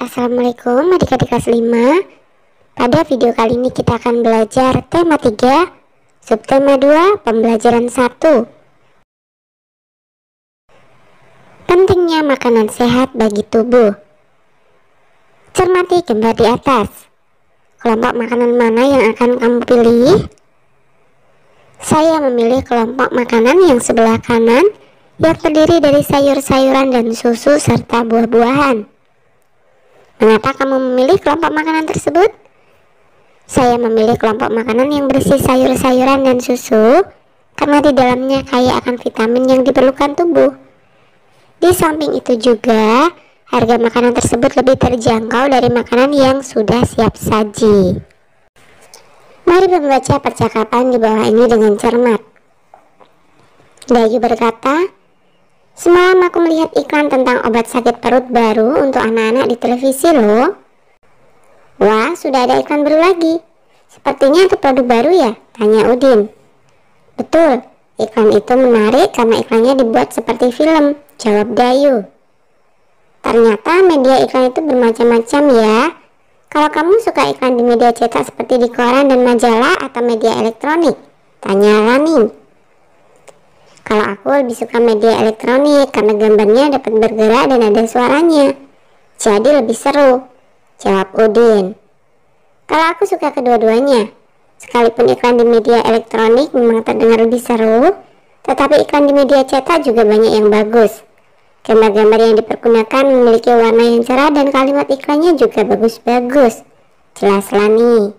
Assalamualaikum adik-adik kelas 5. Pada video kali ini kita akan belajar tema 3, subtema 2, pembelajaran 1. Pentingnya makanan sehat bagi tubuh. Cermati gambar di atas. Kelompok makanan mana yang akan kamu pilih? Saya memilih kelompok makanan yang sebelah kanan, yang terdiri dari sayur-sayuran dan susu serta buah-buahan. Mengapa kamu memilih kelompok makanan tersebut? Saya memilih kelompok makanan yang berisi sayur-sayuran dan susu karena di dalamnya kaya akan vitamin yang diperlukan tubuh. Di samping itu juga, harga makanan tersebut lebih terjangkau dari makanan yang sudah siap saji. Mari membaca percakapan di bawah ini dengan cermat. Dayu berkata, "Semalam aku melihat iklan tentang obat sakit perut baru untuk anak-anak di televisi loh." "Wah, sudah ada iklan baru lagi. Sepertinya itu produk baru ya?" tanya Udin. "Betul, iklan itu menarik karena iklannya dibuat seperti film," jawab Dayu. "Ternyata media iklan itu bermacam-macam ya. Kalau kamu suka iklan di media cetak seperti di koran dan majalah atau media elektronik?" tanya Laning. "Kalau aku lebih suka media elektronik karena gambarnya dapat bergerak dan ada suaranya. Jadi lebih seru," jawab Udin. "Kalau aku suka kedua-duanya. Sekalipun iklan di media elektronik memang terdengar lebih seru, tetapi iklan di media cetak juga banyak yang bagus. Gambar-gambar yang dipergunakan memiliki warna yang cerah dan kalimat iklannya juga bagus-bagus," jelas Lani.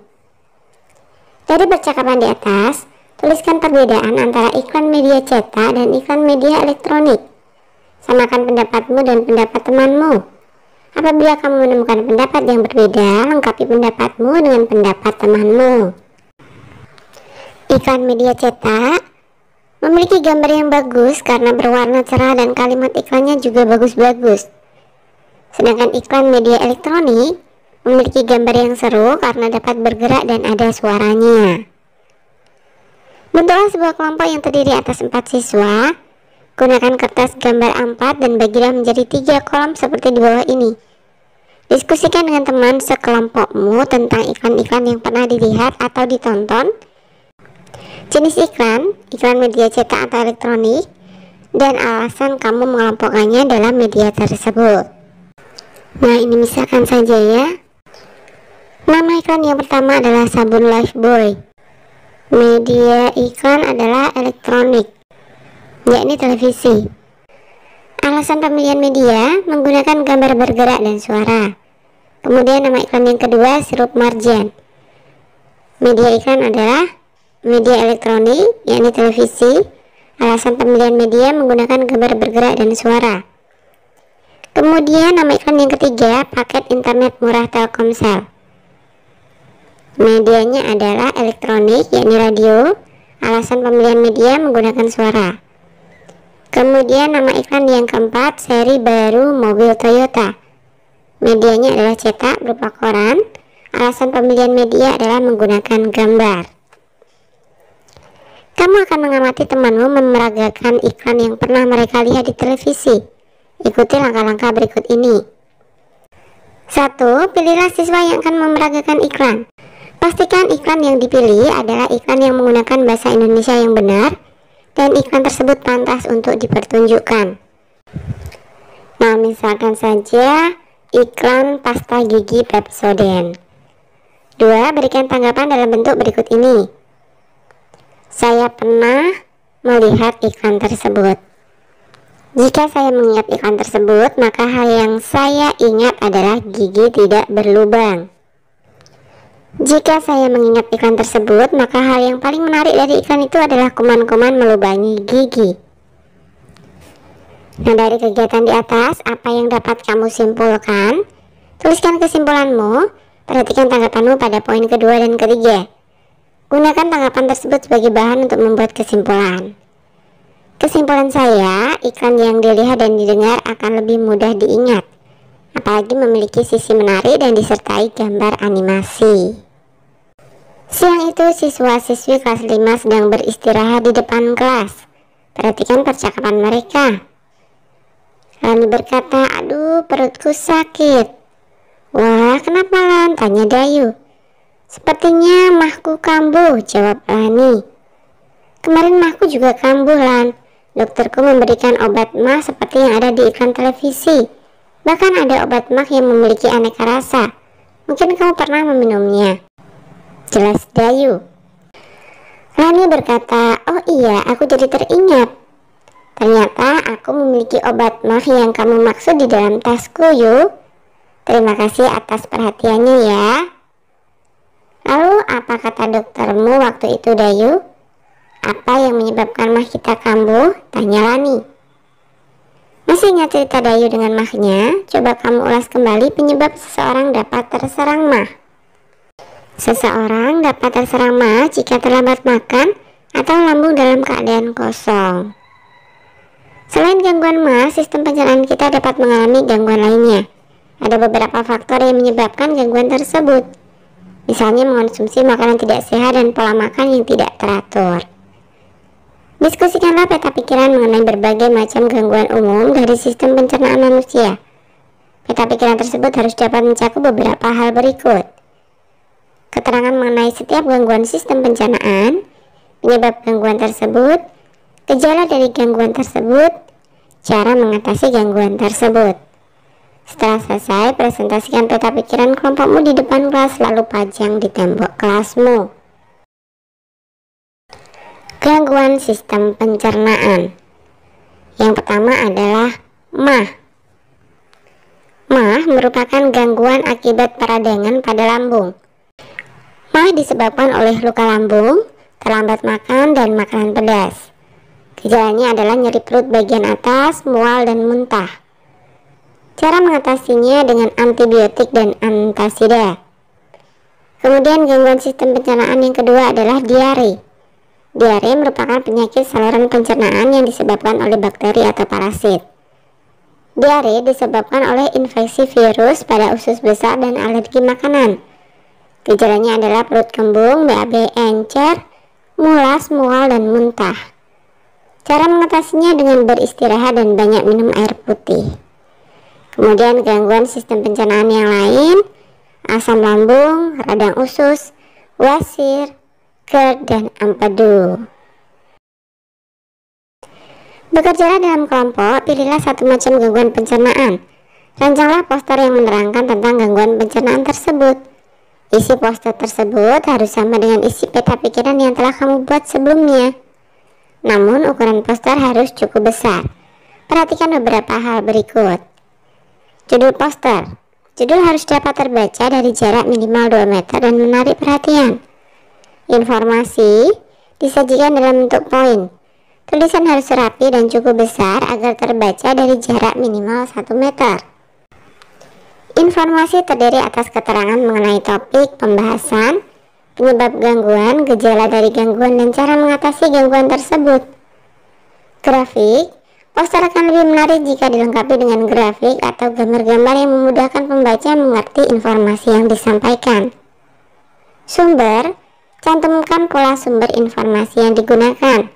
Dari percakapan di atas, tuliskan perbedaan antara iklan media cetak dan iklan media elektronik. Samakan pendapatmu dan pendapat temanmu. Apabila kamu menemukan pendapat yang berbeda, lengkapi pendapatmu dengan pendapat temanmu. Iklan media cetak memiliki gambar yang bagus karena berwarna cerah dan kalimat iklannya juga bagus-bagus. Sedangkan iklan media elektronik memiliki gambar yang seru karena dapat bergerak dan ada suaranya. Bentuklah sebuah kelompok yang terdiri atas 4 siswa. Gunakan kertas gambar A4 dan bagilah menjadi 3 kolom seperti di bawah ini. Diskusikan dengan teman sekelompokmu tentang iklan-iklan yang pernah dilihat atau ditonton, jenis iklan media cetak atau elektronik, dan alasan kamu mengelompokkannya dalam media tersebut. Nah, ini misalkan saja ya. Nama iklan yang pertama adalah sabun Lifebuoy. Media iklan adalah elektronik, yakni televisi. Alasan pemilihan media menggunakan gambar bergerak dan suara. Kemudian nama iklan yang kedua sirup marjan. Media iklan adalah media elektronik, yakni televisi. Alasan pemilihan media menggunakan gambar bergerak dan suara. Kemudian nama iklan yang ketiga paket internet murah Telkomsel. Medianya adalah elektronik, yakni radio. Alasan pemilihan media menggunakan suara. Kemudian nama iklan yang keempat seri baru mobil Toyota. Medianya adalah cetak berupa koran. Alasan pemilihan media adalah menggunakan gambar. Kamu akan mengamati temanmu memeragakan iklan yang pernah mereka lihat di televisi. Ikuti langkah-langkah berikut ini. 1. Pilihlah siswa yang akan memeragakan iklan. Pastikan iklan yang dipilih adalah iklan yang menggunakan bahasa Indonesia yang benar dan iklan tersebut pantas untuk dipertunjukkan. Nah, misalkan saja iklan pasta gigi Pepsodent. 2. Berikan tanggapan dalam bentuk berikut ini. Saya pernah melihat iklan tersebut. Jika saya mengingat iklan tersebut, maka hal yang saya ingat adalah gigi tidak berlubang. Jika saya mengingat iklan tersebut, maka hal yang paling menarik dari iklan itu adalah kuman-kuman melubangi gigi. Nah, dari kegiatan di atas, apa yang dapat kamu simpulkan? Tuliskan kesimpulanmu, perhatikan tanggapanmu pada poin kedua dan ketiga. Gunakan tanggapan tersebut sebagai bahan untuk membuat kesimpulan. Kesimpulan saya, iklan yang dilihat dan didengar akan lebih mudah diingat, apalagi memiliki sisi menarik dan disertai gambar animasi. Siang itu siswa-siswi kelas 5 sedang beristirahat di depan kelas. Perhatikan percakapan mereka. Rani berkata, "Aduh, perutku sakit." Wah, kenapa Lan? Tanya Dayu. Sepertinya mahku kambuh, jawab Lani. Kemarin mahku juga kambuh, Lan. Dokterku memberikan obat mah seperti yang ada di iklan televisi. Bahkan ada obat mah yang memiliki aneka rasa. Mungkin kamu pernah meminumnya. Jelas Dayu. Lani berkata, oh iya, aku jadi teringat. Ternyata aku memiliki obat mah yang kamu maksud di dalam tasku, Yu. Terima kasih atas perhatiannya ya. Lalu apa kata doktermu waktu itu, Dayu? Apa yang menyebabkan mah kita kambuh? Tanya Lani. Masih ingat cerita Dayu dengan mahnya? Coba kamu ulas kembali penyebab seseorang dapat terserang mah. Seseorang dapat terserang mah jika terlambat makan atau lambung dalam keadaan kosong. Selain gangguan mah, sistem pencernaan kita dapat mengalami gangguan lainnya. Ada beberapa faktor yang menyebabkan gangguan tersebut. Misalnya mengonsumsi makanan tidak sehat dan pola makan yang tidak teratur. Diskusikanlah peta pikiran mengenai berbagai macam gangguan umum dari sistem pencernaan manusia. Peta pikiran tersebut harus dapat mencakup beberapa hal berikut. Keterangan mengenai setiap gangguan sistem pencernaan, penyebab gangguan tersebut, gejala dari gangguan tersebut, cara mengatasi gangguan tersebut. Setelah selesai, presentasikan peta pikiran kelompokmu di depan kelas lalu pajang di tembok kelasmu. Gangguan sistem pencernaan. Yang pertama adalah mah. Mah merupakan gangguan akibat peradangan pada lambung. Mah disebabkan oleh luka lambung, terlambat makan, dan makanan pedas. Gejalanya adalah nyeri perut bagian atas, mual, dan muntah. Cara mengatasinya dengan antibiotik dan antasida. Kemudian gangguan sistem pencernaan yang kedua adalah diare. Diare merupakan penyakit saluran pencernaan yang disebabkan oleh bakteri atau parasit. Diare disebabkan oleh infeksi virus pada usus besar dan alergi makanan. Gejalanya adalah perut kembung, BAB encer, mulas, mual, dan muntah. Cara mengatasinya dengan beristirahat dan banyak minum air putih. Kemudian gangguan sistem pencernaan yang lain, asam lambung, radang usus, wasir, GERD, dan empedu. Bekerjalah dalam kelompok, pilihlah satu macam gangguan pencernaan. Rancanglah poster yang menerangkan tentang gangguan pencernaan tersebut. Isi poster tersebut harus sama dengan isi peta pikiran yang telah kamu buat sebelumnya. Namun ukuran poster harus cukup besar. Perhatikan beberapa hal berikut. Judul poster. Judul harus dapat terbaca dari jarak minimal 2 meter dan menarik perhatian. Informasi disajikan dalam bentuk poin. Tulisan harus rapi dan cukup besar agar terbaca dari jarak minimal 1 meter. Informasi terdiri atas keterangan mengenai topik pembahasan, penyebab gangguan, gejala dari gangguan, dan cara mengatasi gangguan tersebut. Grafik. Poster akan lebih menarik jika dilengkapi dengan grafik atau gambar-gambar yang memudahkan pembaca mengerti informasi yang disampaikan. Sumber. Cantumkan pola sumber informasi yang digunakan.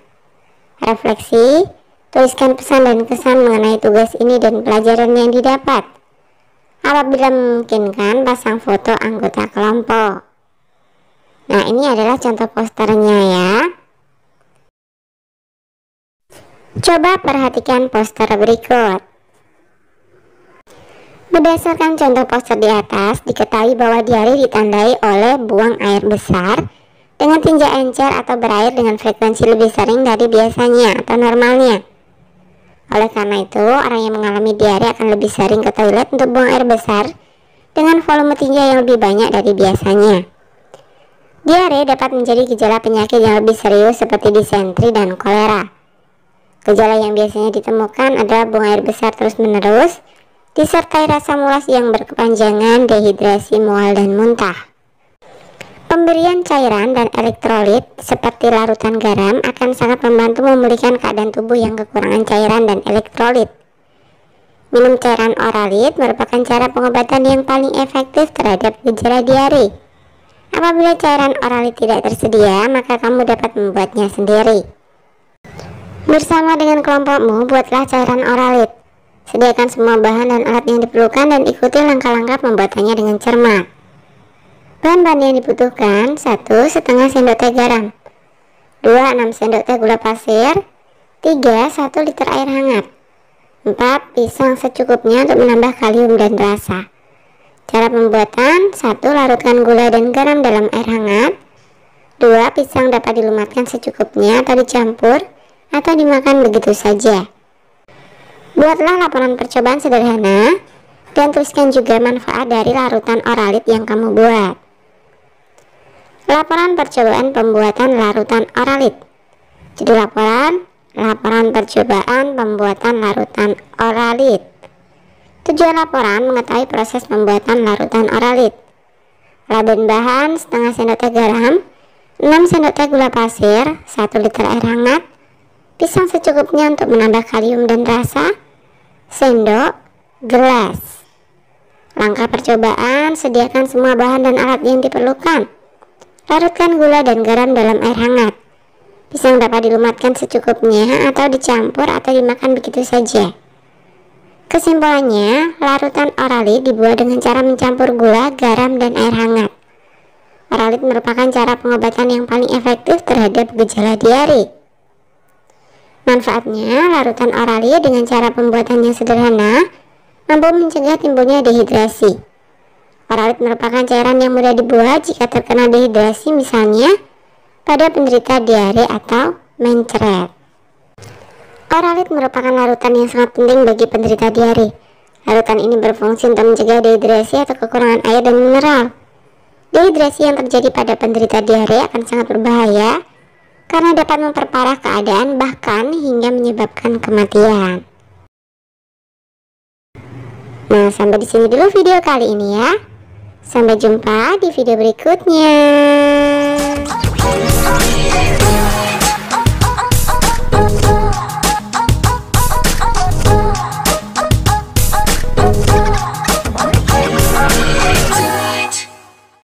Refleksi, tuliskan pesan dan kesan mengenai tugas ini dan pelajaran yang didapat. Apabila memungkinkan, pasang foto anggota kelompok. Nah, ini adalah contoh posternya ya. Coba perhatikan poster berikut. Berdasarkan contoh poster di atas, diketahui bahwa diare ditandai oleh buang air besar dengan tinja encer atau berair dengan frekuensi lebih sering dari biasanya atau normalnya. Oleh karena itu, orang yang mengalami diare akan lebih sering ke toilet untuk buang air besar dengan volume tinja yang lebih banyak dari biasanya. Diare dapat menjadi gejala penyakit yang lebih serius seperti disentri dan kolera. Gejala yang biasanya ditemukan adalah buang air besar terus-menerus, disertai rasa mulas yang berkepanjangan, dehidrasi, mual, dan muntah. Pemberian cairan dan elektrolit seperti larutan garam akan sangat membantu memulihkan keadaan tubuh yang kekurangan cairan dan elektrolit. Minum cairan oralit merupakan cara pengobatan yang paling efektif terhadap gejala diare. Apabila cairan oralit tidak tersedia, maka kamu dapat membuatnya sendiri. Bersama dengan kelompokmu, buatlah cairan oralit. Sediakan semua bahan dan alat yang diperlukan dan ikuti langkah-langkah pembuatannya dengan cermat. Bahan-bahan yang dibutuhkan: 1,5 sendok teh garam, 2, 6 sendok teh gula pasir, 3, 1 liter air hangat, 4, pisang secukupnya untuk menambah kalium dan rasa. Cara pembuatan: 1. Larutkan gula dan garam dalam air hangat. 2. Pisang dapat dilumatkan secukupnya atau dicampur atau dimakan begitu saja. Buatlah laporan percobaan sederhana dan tuliskan juga manfaat dari larutan Oralit yang kamu buat. Laporan percobaan pembuatan larutan Oralit. Judul laporan: laporan percobaan pembuatan larutan Oralit. Tujuan laporan: mengetahui proses pembuatan larutan Oralit. Laben bahan: setengah sendok teh garam, 6 sendok teh gula pasir, 1 liter air hangat, pisang secukupnya untuk menambah kalium dan rasa, sendok, gelas. Langkah percobaan: sediakan semua bahan dan alat yang diperlukan. Larutkan gula dan garam dalam air hangat. Pisang dapat dilumatkan secukupnya atau dicampur atau dimakan begitu saja. Kesimpulannya, larutan Oralit dibuat dengan cara mencampur gula, garam, dan air hangat. Oralit merupakan cara pengobatan yang paling efektif terhadap gejala diare. Manfaatnya, larutan Oralit dengan cara pembuatannya sederhana mampu mencegah timbulnya dehidrasi. Oralit merupakan cairan yang mudah dibuat jika terkena dehidrasi, misalnya pada penderita diare atau mencret. Oralit merupakan larutan yang sangat penting bagi penderita diare. Larutan ini berfungsi untuk mencegah dehidrasi atau kekurangan air dan mineral. Dehidrasi yang terjadi pada penderita diare akan sangat berbahaya karena dapat memperparah keadaan bahkan hingga menyebabkan kematian. Nah, sampai di sini dulu video kali ini ya. Sampai jumpa di video berikutnya.